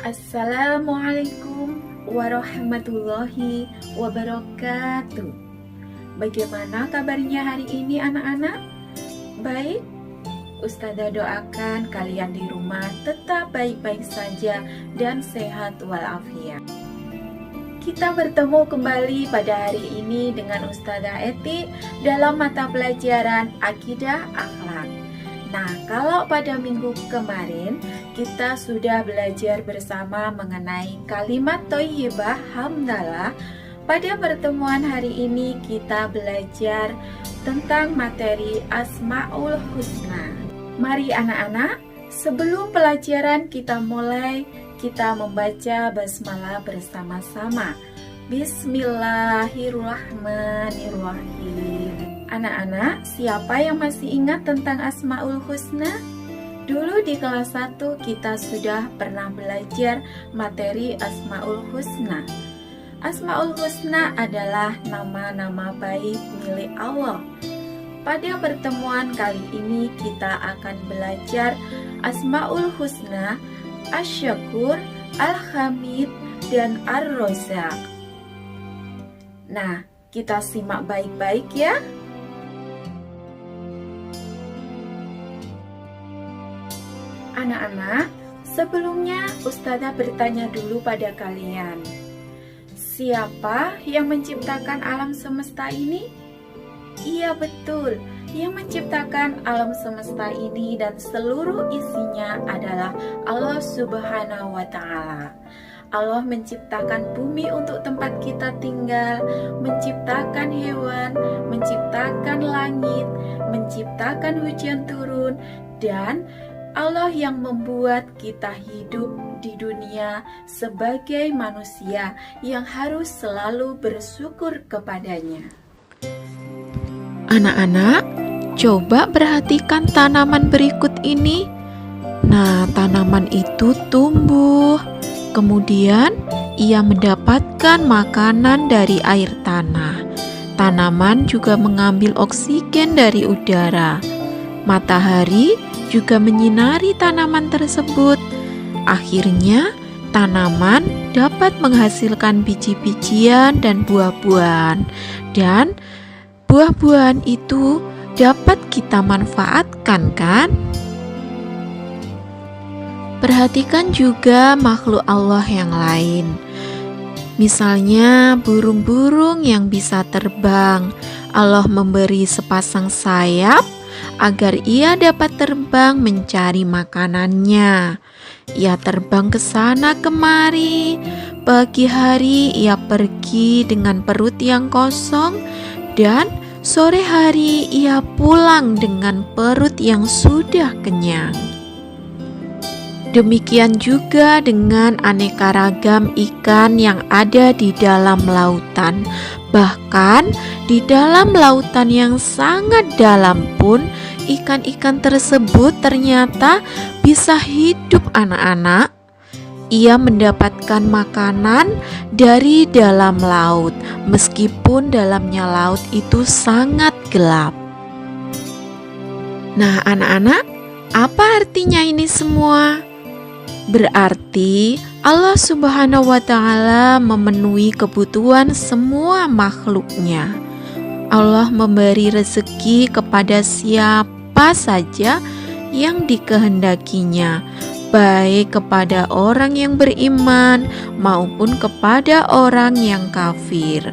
Assalamualaikum warahmatullahi wabarakatuh. Bagaimana kabarnya hari ini anak-anak? Baik? Ustazah doakan kalian di rumah tetap baik-baik saja dan sehat walafiat. Kita bertemu kembali pada hari ini dengan Ustazah Eti dalam mata pelajaran Akidah Akhlak. Nah, kalau pada minggu kemarin kita sudah belajar bersama mengenai kalimat thayyibah hamdalah, pada pertemuan hari ini kita belajar tentang materi Asmaul Husna. Mari anak-anak, sebelum pelajaran kita mulai, kita membaca basmalah bersama-sama. Bismillahirrahmanirrahim. Anak-anak, siapa yang masih ingat tentang Asmaul Husna? Dulu di kelas 1 kita sudah pernah belajar materi Asmaul Husna. Asmaul Husna adalah nama-nama baik milik Allah. Pada pertemuan kali ini kita akan belajar Asmaul Husna, Asy-Syakur, Al-Hamid, dan Ar-Razzaq. Nah, kita simak baik-baik ya. Anak-anak, sebelumnya Ustazah bertanya dulu pada kalian. Siapa yang menciptakan alam semesta ini? Iya betul, yang menciptakan alam semesta ini dan seluruh isinya adalah Allah Subhanahu wa Ta'ala. Allah menciptakan bumi untuk tempat kita tinggal, menciptakan hewan, menciptakan langit, menciptakan hujan turun, dan Allah yang membuat kita hidup di dunia sebagai manusia yang harus selalu bersyukur kepadanya. Anak-anak, coba perhatikan tanaman berikut ini. Nah, tanaman itu tumbuh. Kemudian, ia mendapatkan makanan dari air tanah. Tanaman juga mengambil oksigen dari udara. Matahari juga menyinari tanaman tersebut. Akhirnya, tanaman dapat menghasilkan biji-bijian dan buah-buahan. Dan buah-buahan itu dapat kita manfaatkan, kan? Perhatikan juga makhluk Allah yang lain. Misalnya burung-burung yang bisa terbang. Allah memberi sepasang sayap agar ia dapat terbang mencari makanannya. Ia terbang ke sana kemari. Pagi hari ia pergi dengan perut yang kosong, dan sore hari ia pulang dengan perut yang sudah kenyang. Demikian juga dengan aneka ragam ikan yang ada di dalam lautan. Bahkan di dalam lautan yang sangat dalam pun ikan-ikan tersebut ternyata bisa hidup anak-anak. Ia mendapatkan makanan dari dalam laut, meskipun dalamnya laut itu sangat gelap. Nah anak-anak, apa artinya ini semua? Berarti Allah Subhanahu wa Ta'ala memenuhi kebutuhan semua makhluknya. Allah memberi rezeki kepada siapa saja yang dikehendakinya, baik kepada orang yang beriman maupun kepada orang yang kafir.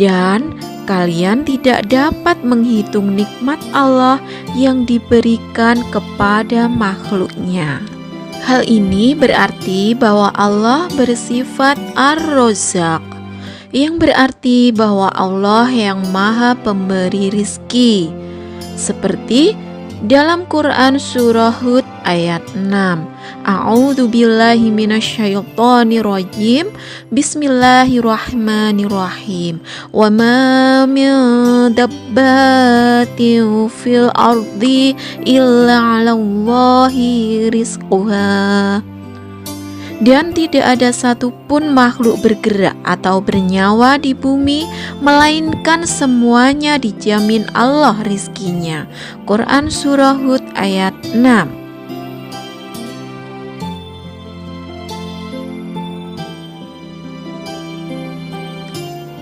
Dan kalian tidak dapat menghitung nikmat Allah yang diberikan kepada makhluknya. Hal ini berarti bahwa Allah bersifat Ar-Razzaq, yang berarti bahwa Allah yang Maha Pemberi rizki. Seperti dalam Quran Surah Hud ayat 6, A'udzu billahi minasyaitonir rajim. Bismillahirrahmanirrahim. Wa ma min dabbatin fil ardi illa 'alallahi rizquha. Dan tidak ada satupun makhluk bergerak atau bernyawa di bumi, melainkan semuanya dijamin Allah rizkinya. Quran Surah Hud ayat 6.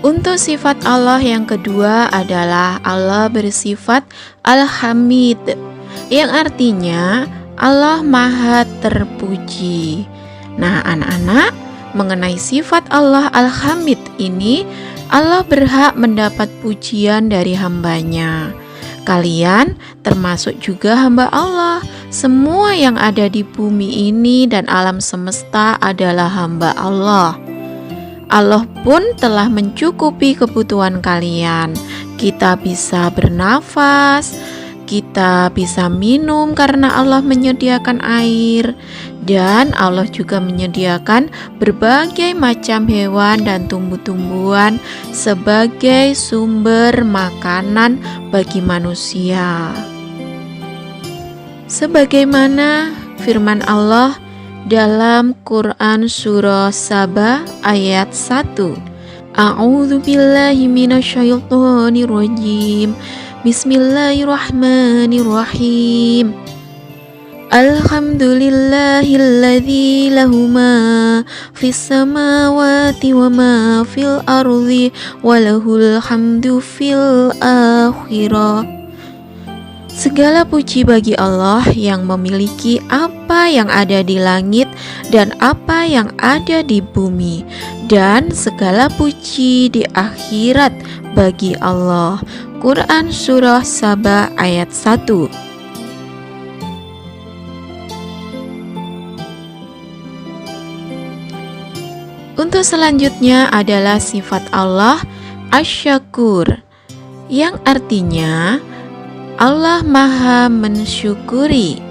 Untuk sifat Allah yang kedua adalah Allah bersifat Al-Hamid, yang artinya Allah Maha Terpuji. Nah, anak-anak, mengenai sifat Allah Al-Hamid ini, Allah berhak mendapat pujian dari hambanya. Kalian termasuk juga hamba Allah. Semua yang ada di bumi ini dan alam semesta adalah hamba Allah. Allah pun telah mencukupi kebutuhan kalian. Kita bisa bernafas, kita bisa minum karena Allah menyediakan air, dan Allah juga menyediakan berbagai macam hewan dan tumbuh-tumbuhan sebagai sumber makanan bagi manusia. Sebagaimana firman Allah dalam Quran Surah Saba ayat 1. A'udzu billahi minasyaitonir rajim. Bismillahirrahmanirrahim. Alhamdulillahilladzi lahu ma fis samawati wa ma fil ardi wa lahul hamdu fil akhirah. Segala puji bagi Allah yang memiliki apa yang ada di langit dan apa yang ada di bumi, dan segala puji di akhirat bagi Allah. Quran Surah Saba ayat 1. Untuk selanjutnya adalah sifat Allah Asy-Syakur, yang artinya Allah Maha Mensyukuri.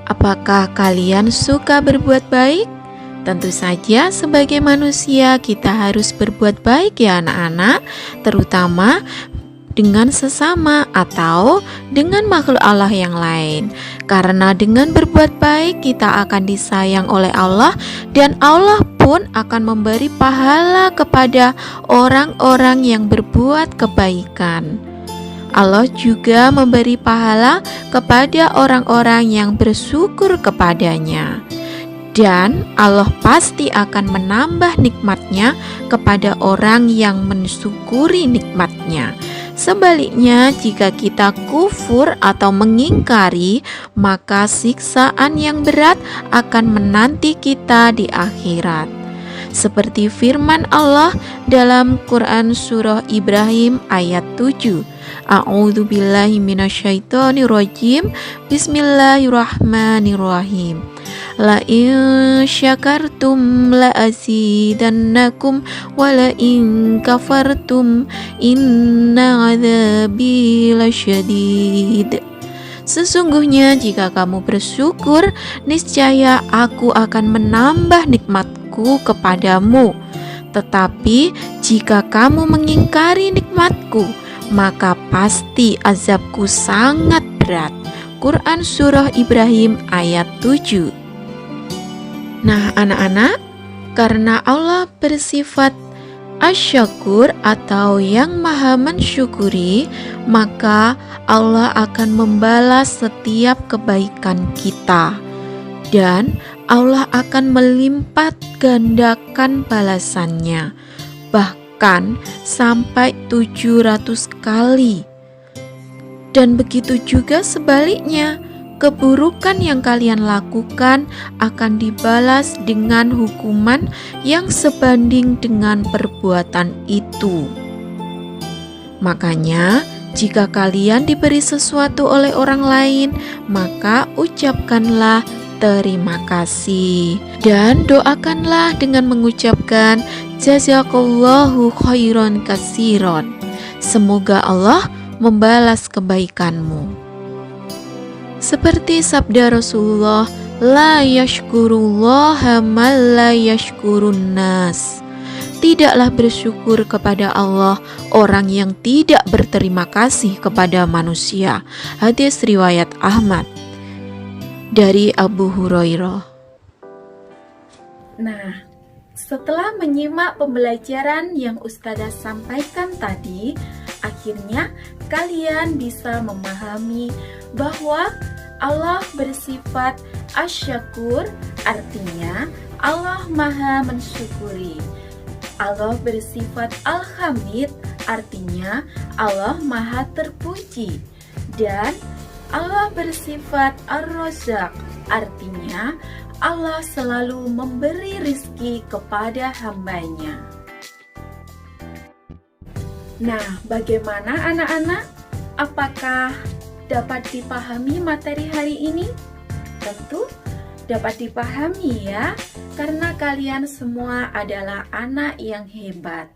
Apakah kalian suka berbuat baik? Tentu saja sebagai manusia kita harus berbuat baik ya anak-anak, terutama dengan sesama atau dengan makhluk Allah yang lain. Karena dengan berbuat baik kita akan disayang oleh Allah, dan Allah pun akan memberi pahala kepada orang-orang yang berbuat kebaikan. Allah juga memberi pahala kepada orang-orang yang bersyukur kepadanya. Dan Allah pasti akan menambah nikmatnya kepada orang yang mensyukuri nikmatnya. Sebaliknya, jika kita kufur atau mengingkari, maka siksaan yang berat akan menanti kita di akhirat. Seperti firman Allah dalam Quran Surah Ibrahim ayat 7. A'udzu billahi minasyaitonir rajim. Bismillahirrahmanirrahim. La in syakartum la azidannakum wa la in kafartum inna adzabi lasyadid. Sesungguhnya jika kamu bersyukur, niscaya aku akan menambah nikmatku kepadamu. Tetapi jika kamu mengingkari nikmatku, maka pasti azabku sangat berat. Quran Surah Ibrahim ayat 7. Nah anak-anak, karena Allah bersifat Asy-Syakur atau yang maha mensyukuri, maka Allah akan membalas setiap kebaikan kita, dan Allah akan melipat gandakan balasannya, bahkan sampai 700 kali. Dan begitu juga sebaliknya, keburukan yang kalian lakukan akan dibalas dengan hukuman yang sebanding dengan perbuatan itu. Makanya, jika kalian diberi sesuatu oleh orang lain, maka ucapkanlah terima kasih dan doakanlah dengan mengucapkan jazakallahu khairan katsiran. Semoga Allah membalas kebaikanmu. Seperti sabda Rasulullah La yashkurullaha man la yashkurun nas. Tidaklah bersyukur kepada Allah orang yang tidak berterima kasih kepada manusia. Hadis riwayat Ahmad dari Abu Hurairah. Nah, setelah menyimak pembelajaran yang Ustazah sampaikan tadi, akhirnya kalian bisa memahami bahwa Allah bersifat asyakur, artinya Allah maha mensyukuri. Allah bersifat al-hamid, artinya Allah maha terpuji. Dan Allah bersifat ar-razak, artinya Allah selalu memberi rizki kepada hambanya. Nah, bagaimana anak-anak? Apakah dapat dipahami materi hari ini? Tentu dapat dipahami ya, karena kalian semua adalah anak yang hebat.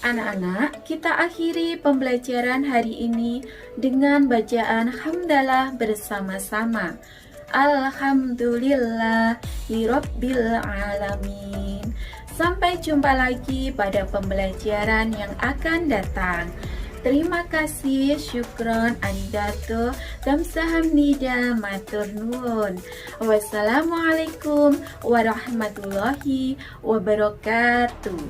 Anak-anak, kita akhiri pembelajaran hari ini dengan bacaan hamdalah bersama-sama. Alhamdulillahirabbil alamin. Sampai jumpa lagi pada pembelajaran yang akan datang. Terima kasih, syukron, anidato, kamsahamnida, matur nuwun. Wassalamualaikum warahmatullahi wabarakatuh.